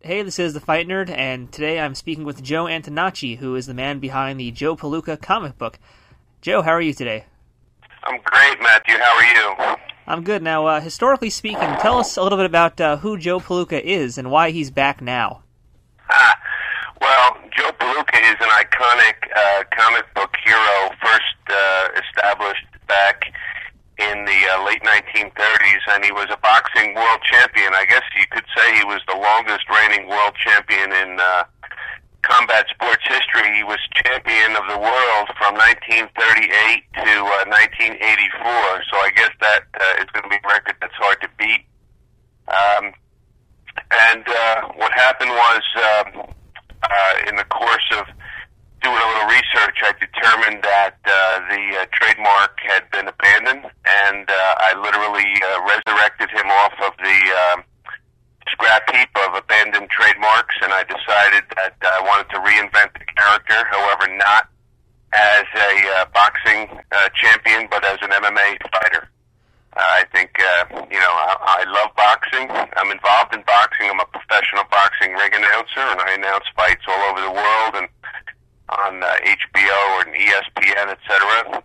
Hey, this is the Fight Nerd, and today I'm speaking with Joe Antonacci, who is the man behind the Joe Palooka comic book. Joe, how are you today? I'm great, Matthew. How are you? I'm good. Now, historically speaking, tell us a little bit about who Joe Palooka is and why he's back now. Well, Joe Palooka is an iconic comic book hero, first established back in the late 1930s, and he was a boxing world champion. I guess you could say he was the longest reigning world champion in combat sports history. He was champion of the world from 1938 to 1984, so I guess that is going to be a record that's hard to beat. What happened was, in the course of doing a little research, I determined that the trademark had been abandoned, and I literally resurrected him off of the scrap heap of abandoned trademarks, and I decided that I wanted to reinvent the character, however, not as a boxing champion, but as an MMA fighter. I think, I love boxing. I'm involved in boxing. I'm a professional boxing ring announcer, and I announce fights all over the world and on HBO or ESPN, etc.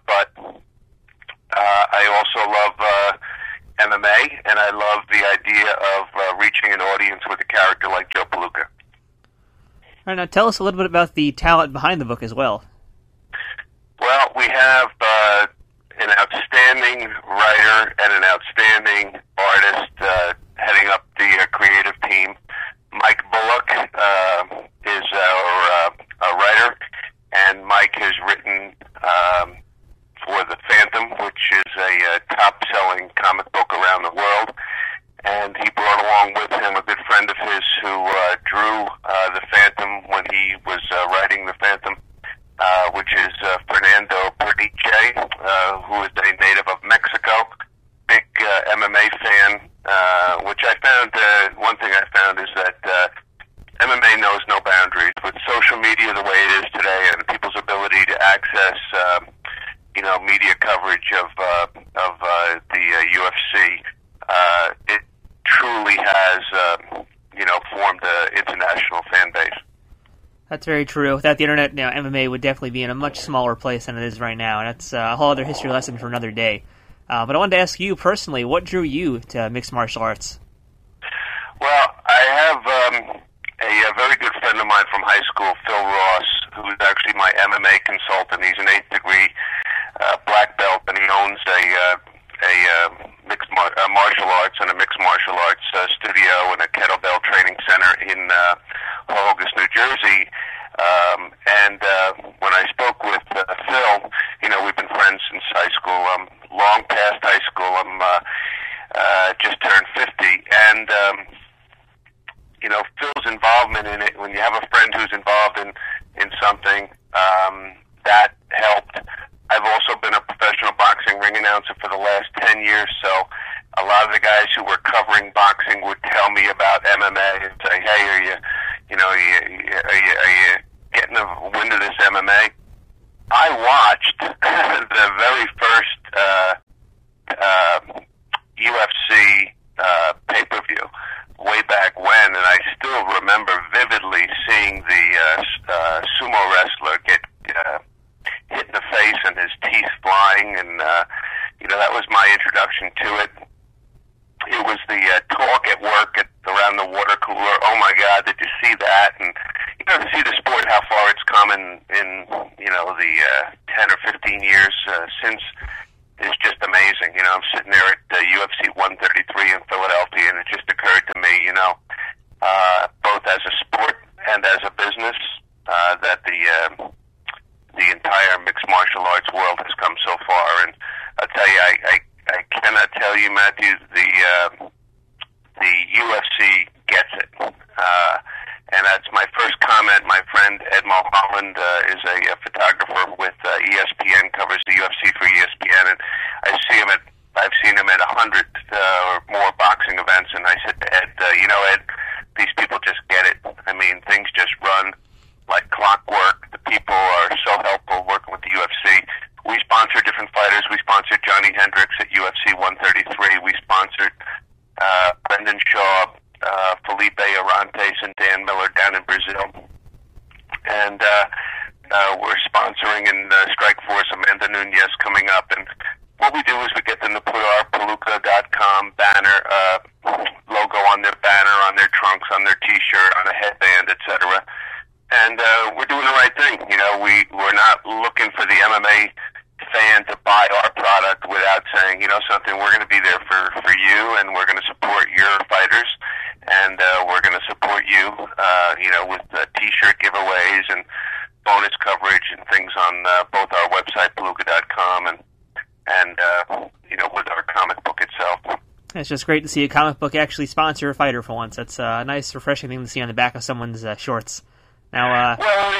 But I also love MMA, and I love the idea of reaching an audience with a character like Joe Palooka. All right, now tell us a little bit about the talent behind the book as well. Well, we have an outstanding writer and an outstanding artist heading up the creative team. Mike Bullock is our writer, and Mike has written for The Phantom, which is a top-selling comic book around the world, and he brought along with him a good friend of his who drew The Phantom when he was writing The Phantom, which is Fernando Pernice, who is a native of Mexico, big MMA fan, which I found, one thing I found is that MMA knows no boundaries. With social media the way it is today and people's ability to access, media coverage of the UFC, it truly has, formed an international fan base. That's very true. Without the internet, MMA would definitely be in a much smaller place than it is right now, and that's a whole other history lesson for another day. But I wanted to ask you personally, what drew you to mixed martial arts? Well, I have a very good friend of mine from high school, Phil Ross, who is actually my MMA consultant. He's an 8th degree black belt, and he owns a mixed martial arts and a mixed martial arts studio and a kettlebell training center in Hoboken, New Jersey. When I spoke with Phil, we've been friends since high school. I'm long past high school. I'm just turned 50, and Phil's involvement in it. When you have a friend who's involved in something, that helped. I've also been a professional boxing ring announcer for the last 10 years, so a lot of the guys who were covering boxing would tell me about MMA and say, "Hey, are you getting a wind of this MMA?" I watched the very first UFC pay-per-view way back when, and I still remember vividly seeing the sumo wrestler get hit in the face and his teeth flying, and that was my introduction to it. It was the talk at work around the water cooler. Oh my God, did you see that? And to see the sport, how far it's come in the 10 or 15 years since, is just amazing. I'm sitting there at UFC 133 in Philadelphia, and it just occurred to me, both as a sport and as a business, that the entire mixed martial arts world has come so far. And I'll tell you, I cannot tell you, Matthew, the UFC gets it. And that's my first comment. My friend Ed Mulholland is a photographer with ESPN, covers the UFC for ESPN, and I've seen him at 100 or more boxing events, and I said to Ed, Ed, these people just get it. I mean, things just run like clockwork. The people are so helpful working with the UFC. We sponsor different fighters. We sponsored Johnny Hendricks at UFC 133. We sponsored Brendan Shaw, Felipe Orantes and Dan Miller down in Brazil. And we're sponsoring in Strikeforce Amanda Nunez coming up. And what we do is we get them to put our Palooka.com banner logo on their banner, on their trunks, on their T-shirt, on a headband, etc. And we're doing the right thing. You know, we're not looking for the MMA fan to buy our product without saying, you know something, we're going to be there for you, and we're going to support your fighters, and we're going to support you, you know, with T-shirt giveaways and bonus coverage and things on both our website, Palooka.com, and you know, with our comic book itself. It's just great to see a comic book actually sponsor a fighter for once. That's a nice, refreshing thing to see on the back of someone's shorts. Now, well,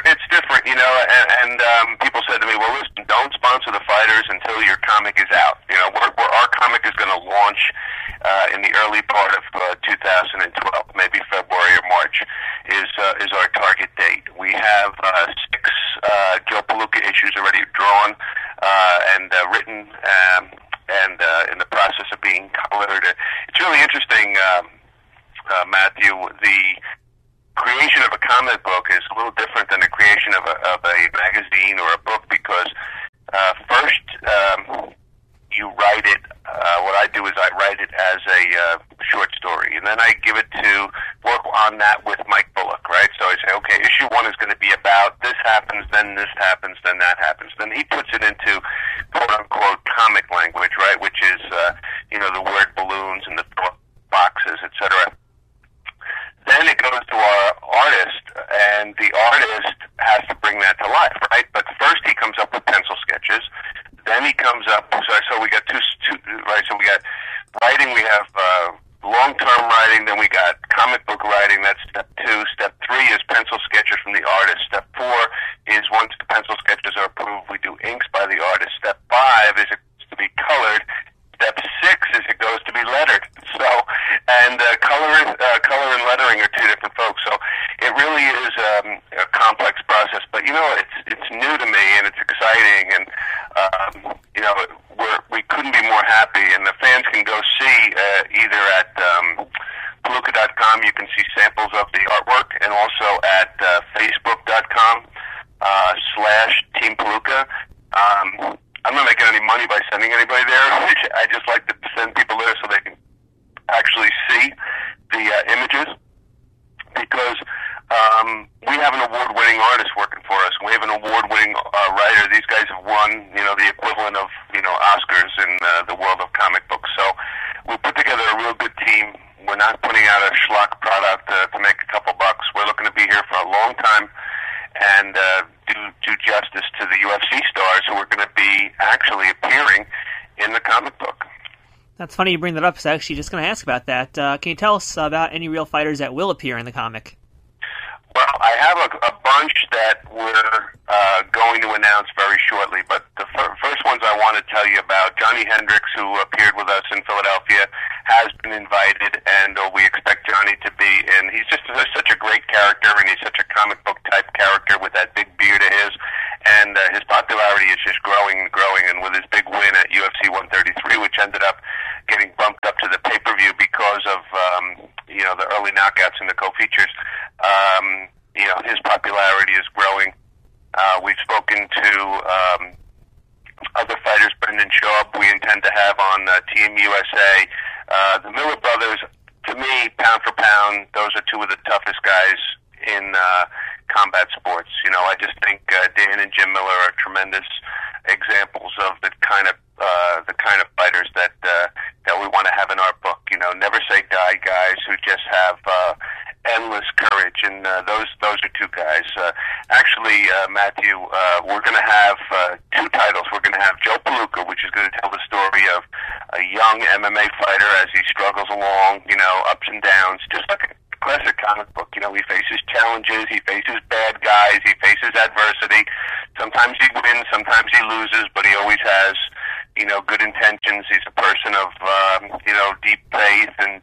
it's different, you know, and people said to me, well, listen, don't sponsor the fighters until your comic is out. You know, our comic is going to launch in the early part of 2012, maybe February or March is our target date. We have 6 Joe Palooka issues already drawn and written and in the process of being colored. It's really interesting, Matthew, the creation of a comic book is a little different than the creation of a magazine or a book, because first you write it. What I do is I write it as a short story, and then I give it to work on that with Mike Bullock, right? So I say, okay, issue 1 is going to be about this happens, then this happens, then that happens. Then he puts it into quote-unquote comic language, right, which is, you know, the word balloons and the boxes, etc. Then it goes to our artist, and the artist has to bring that to life, right? But first he comes up with pencil sketches. Then he comes up, so we got two, right? So we got writing, we have long-term writing, then we got comic book writing. That's step 2. Step 3 is pencil sketches from the artist. Step 4 is once the pencil sketches are approved, we do inks by the artist. Step 5 is it to be colored. Step 6 is it goes to be lettered. So, and color and lettering are 2 different folks. So it really is a complex process. But you know, it's new to me and it's exciting, and you know, we couldn't be more happy. And the fans can go see either at Palooka.com. You can see samples of the artwork, and also at Facebook.com /Team Palooka. I'm not making any money by sending anybody there. I just like to send people there so they can actually see the images, because we have an award-winning artist working for us. We have an award-winning writer. These guys have won, you know, the equivalent of, you know, Oscars in the world of comic books. So we put together a real good team. We're not putting out a schlock product to make a couple bucks. We're looking to be here for a long time and do justice to the UFC stars who are going to be actually appearing in the comic book. That's funny you bring that up, because I was actually just going to ask about that. Can you tell us about any real fighters that will appear in the comic? Well, I have a bunch that we're going to announce very shortly, but the first ones I want to tell you about, Johnny Hendricks, who appeared with us in Philadelphia, has been invited, and we expect Johnny to be in. He's just such a great character, and he's such a comic book type character with that big beard of his, and his popularity is just growing and growing, and with his big win at UFC 133, which ended up getting bumped up to the pay-per-view because of you know, the early knockouts in the co-features, you know, his popularity is growing. We've spoken to other fighters, Brendan Schaub, we intend to have on Team USA. The Miller brothers, to me, pound for pound, those are 2 of the toughest guys in combat sports. You know, I just think Dan and Jim Miller are tremendous examples of the kind of fighters that we want to have in our book. You know, never say die guys who just have endless courage, and those are 2 guys. Actually, Matthew, we're going to have 2 titles. We're going to have Joe Palooka, which is going to tell the story of a young MMA fighter as he struggles along, you know, ups and downs, just like a classic comic book. You know, he faces challenges, he faces bad guys, he faces adversity. Sometimes he wins, sometimes he loses, but he always has, you know, good intentions. He's a person of, you know, deep faith, and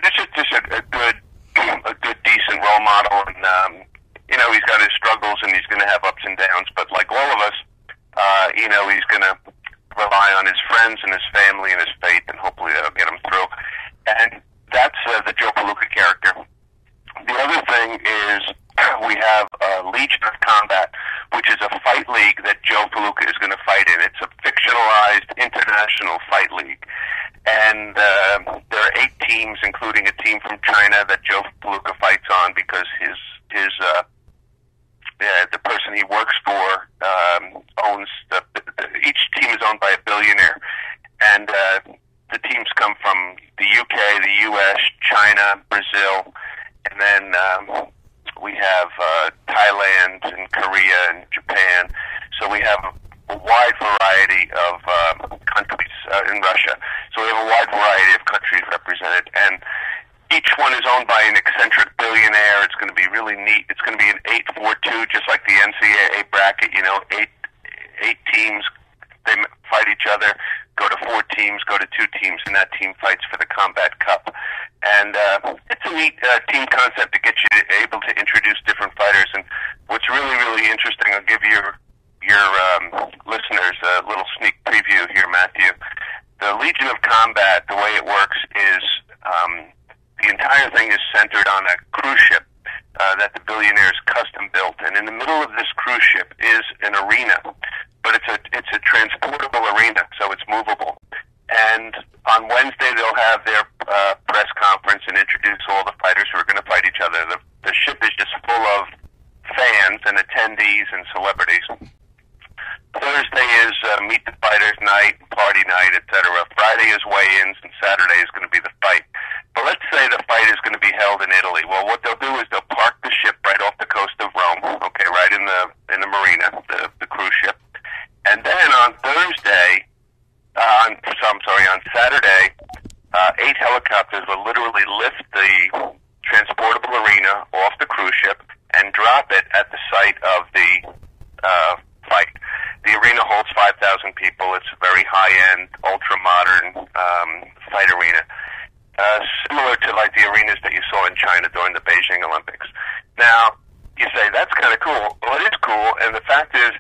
this is just a good, decent role model. And you know, he's got his struggles, and he's going to have ups and downs. But like all of us, you know, he's going to rely on his friends and his family and his faith, and hopefully that'll get him through. And that's the Joe Palooka character. thing is we have Legion of Combat, which is a fight league that Joe Palooka is going to fight in. It's a fictionalized international fight league. And there are 8 teams, including a team from China that Joe Palooka fights on because the person he works for owns each team is owned by a billionaire. And the teams come from the UK, the US, China, Brazil, and then we have Thailand and Korea and Japan. So we have a wide variety of countries in Russia. So we have a wide variety of countries represented, and each one is owned by an eccentric billionaire. It's going to be really neat. It's going to be an 8-4-2, just like the NCAA bracket. You know, eight teams. They fight each other. Go to 4 teams. Go to 2 teams, and that team fights for the Combat Cup. And it's a neat team concept to get you able to introduce different fighters. And what's really, really interesting, I'll give your listeners a little sneak preview here, Matthew. The Legion of Combat, the way it works is the entire thing is centered on a cruise ship that the billionaires custom built, and in the middle of this cruise ship is an arena, but it's a transportable arena, so it's movable. And on Wednesday they'll have their press conference and introduce all the fighters who are going to fight each other. The ship is just full of fans and attendees and celebrities. Thursday is meet the fighters night, party night, etc. Friday is weigh-ins, and Saturday is going to be the fight. But let's say the fight is going to be held in Italy. Well, what they'll do is they'll park the ship right off the coast of Rome, okay, right in the marina, the cruise ship. And then on Saturday, 8 helicopters will literally lift the transportable arena off the cruise ship and drop it at the site of the fight. The arena holds 5,000 people. It's a very high-end, ultra-modern fight arena. Similar to like the arenas that you saw in China during the Beijing Olympics. Now, you say, that's kind of cool. Well, it is cool, and the fact is,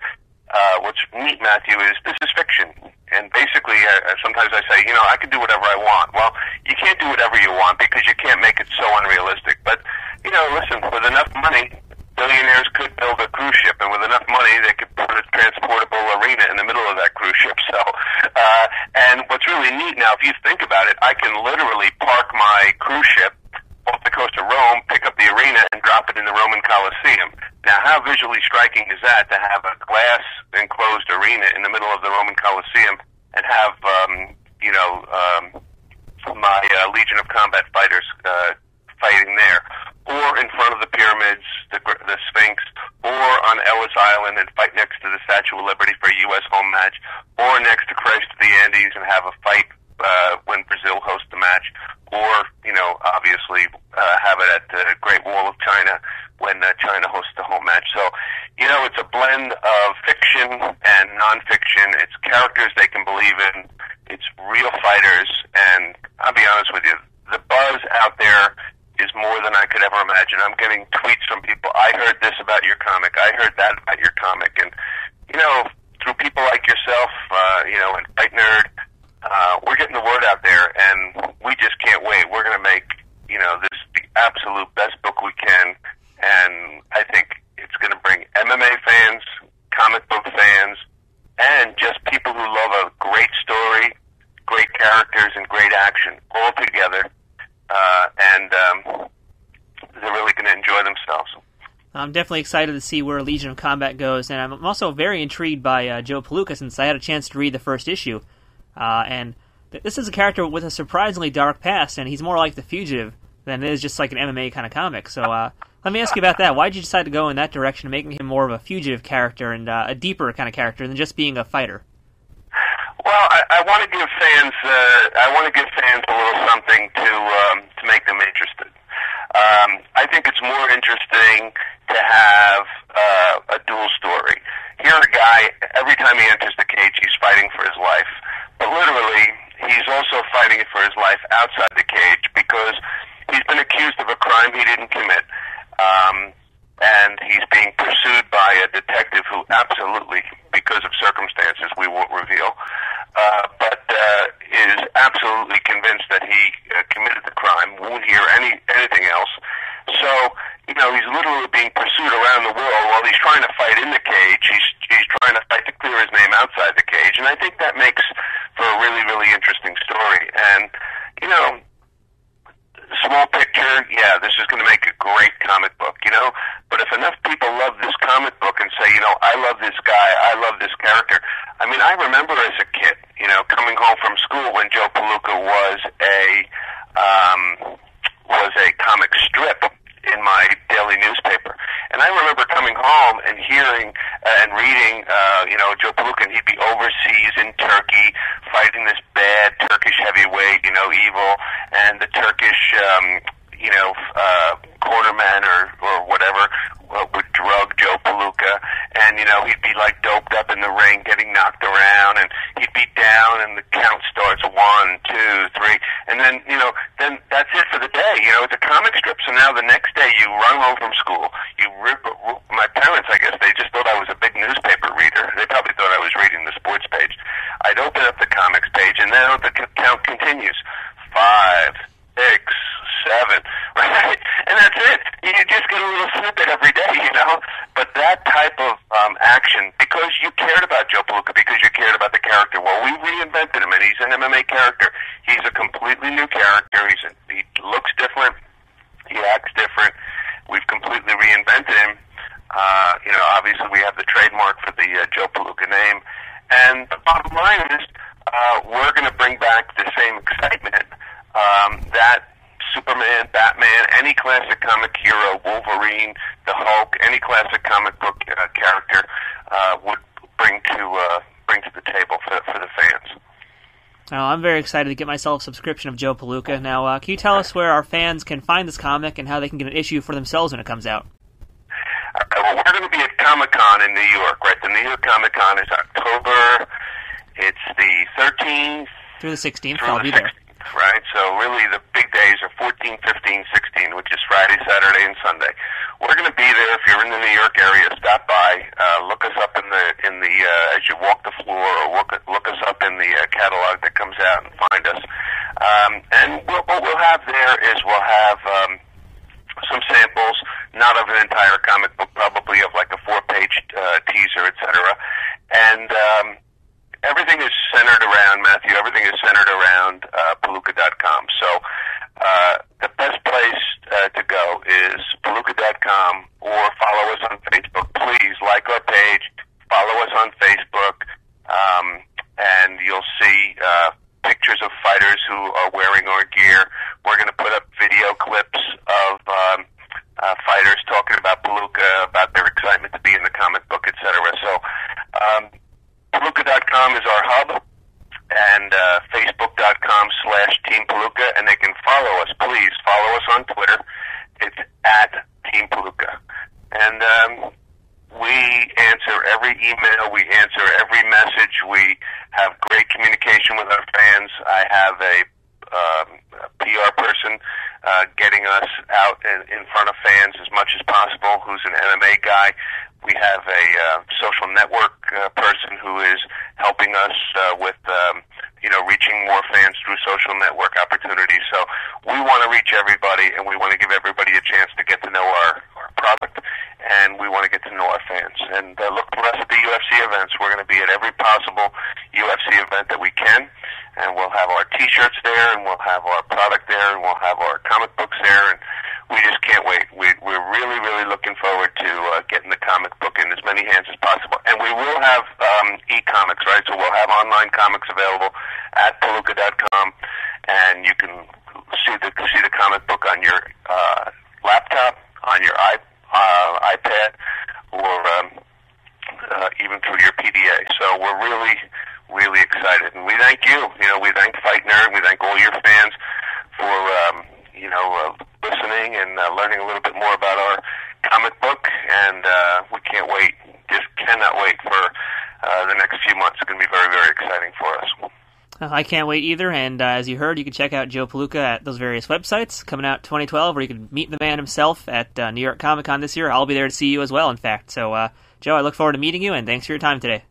what's neat, Matthew, is this is fiction. And basically, sometimes I say, I can do whatever I want. Well, you can't do whatever you want because you can't make it so unrealistic. But, listen, with enough money, billionaires could build a cruise ship, and with enough money, they could put a transportable arena in the middle of that cruise ship. So, and what's really neat now, if you think about it, I can literally park my cruise ship off the coast of Rome, pick up the arena, and drop it in the Roman Colosseum. Now, how visually striking is that to have a glass-enclosed arena in the middle of the Roman Colosseum and have, my Legion of Combat fighters fighting there, or in front of the pyramids, the Sphinx, or on Ellis Island and fight next to the Statue of Liberty for a U.S. home match, or next to Christ of the Andes and have a fight when Brazil hosts the match, or, obviously have it at the Great Wall of China when China hosts the home match. So, it's a blend of fiction and nonfiction. It's characters they can believe in. It's real fighters, and I'll be honest with you, the buzz out there is more than I could ever imagine. I'm getting tweets from people, I heard this about your comic, I heard that about your comic, and, through people like yourself, and Fight Nerd, we're getting the word out there, and we just can't wait. We're going to make, this the absolute best book we can, and I think it's going to bring MMA fans, comic book fans, and just people who love a great story, great characters, and great action all together, and they're really going to enjoy themselves. I'm definitely excited to see where Legion of Combat goes, and I'm also very intrigued by Joe Palooka since I had a chance to read the first issue. And this is a character with a surprisingly dark past, and he's more like the Fugitive than it is just like an MMA kind of comic. So let me ask you about that. Why did you decide to go in that direction, making him more of a fugitive character and a deeper kind of character than just being a fighter? Well, I want to give fans a little something to make them interested. I think it's more interesting to have a dual story. Here, a guy, every time he enters the cage, he's fighting for his life. But literally, he's also fighting for his life outside the cage because he's been accused of a crime he didn't commit. And he's being pursued by a detective who absolutely, because of circumstances we won't reveal, but is absolutely convinced that he committed the crime, won't hear anything else. So, he's outside the cage, and I think that makes for a really, really interesting story. And, you know, small picture, yeah, this is going to make a great comic book, you know, but if enough people love this comic book and say, you know, I love this guy, I love this character. I mean, I remember as a kid, you know, coming home from school when Joe Palooka was a comic strip in my daily newspaper. And I remember coming home and hearing and reading, you know, Joe Palooka, and he'd be overseas in Turkey fighting this bad Turkish heavyweight, you know, evil, and the Turkish, you know, cornerman or whatever would drug Joe Palooka, and, you know, he'd be like doped up in the ring, getting knocked around, and he'd be down, and the count starts 1, 2, 3, and then, you know, then that's it for the day. You know, it's a comic strip. So now the next day you run home from school, my parents, I guess, they just thought I was a big newspaper reader. They probably thought I was reading the sports page. I'd open up the comics page, and then the count continues. 5, 6, 7, right? And that's it. You just get a little snippet every day, you know? But that type of action, because you cared about Joe Palooka, because you cared about the character, well, we reinvented him, and he's an MMA character. He's a completely new character. He looks different. He acts different. We've completely reinvented him. You know, obviously we have the trademark for the Joe Palooka name. And the bottom line is we're going to bring back the same excitement that Superman, Batman, any classic comic hero, Wolverine, the Hulk, any classic comic book character would bring to the table for the fans. Oh, I'm very excited to get myself a subscription of Joe Palooka. Now, can you tell us where our fans can find this comic and how they can get an issue for themselves when it comes out? Well, we're going to be at Comic-Con in New York, right? The New York Comic-Con is October. It's the 13th through the 16th. I'll be there. Right? So really the big days are 14, 15, 16, which is Friday, Saturday, and Sunday. We're going to be there. If you're in the New York area, stop by, look us up in the as you walk the floor, or look us up in the catalog that comes out and find us. And what we'll have there is we'll have some samples, not of an entire comic book, probably of like a 4-page teaser, etc. And everything is centered around, Matthew, everything is centered around Palooka.com. So the best place to go is Palooka.com, or follow us on Facebook. Please like our page, follow us on Facebook, and you'll see pictures of fighters who are wearing our gear. We're going to put up video clips of fighters talking about Palooka, about their excitement to be in the comic book, etc. So Palooka.com is our hub, and Facebook.com/Team Palooka, and they can follow us. Please follow us on Twitter. It's at Team Palooka. And we answer every email. We answer every message. We have great communication with our fans. I have a PR person getting us out in front of fans as much as possible, who's an MMA guy. We have a social network person who is helping us with, reaching more fans through social network opportunities. So we want to reach everybody, and we want to give everybody a chance to get to know our product, and we want to get to know our fans. And look for us at the UFC events. We're going to be at every possible UFC event that we can, and we'll have our T-shirts there, and we'll have our product there, and we'll have our comic books there, and we just can't wait. We're really, really looking forward to getting the comic book in as many hands as possible. And we will have e-comics, right? So we'll have online comics available at Palooka.com, and you can see the comic book on your laptop, on your iPad, or even through your PDA. So we're really, really excited. And we thank you. We thank Fight Nerd. We thank all your fans for listening and learning a little bit more about our comic book, and we can't wait, just cannot wait for the next few months. It's going to be very, very exciting for us. I can't wait either, and as you heard, you can check out Joe Palooka at those various websites coming out 2012, or you can meet the man himself at New York Comic Con this year. I'll be there to see you as well, in fact. So, Joe, I look forward to meeting you, and thanks for your time today.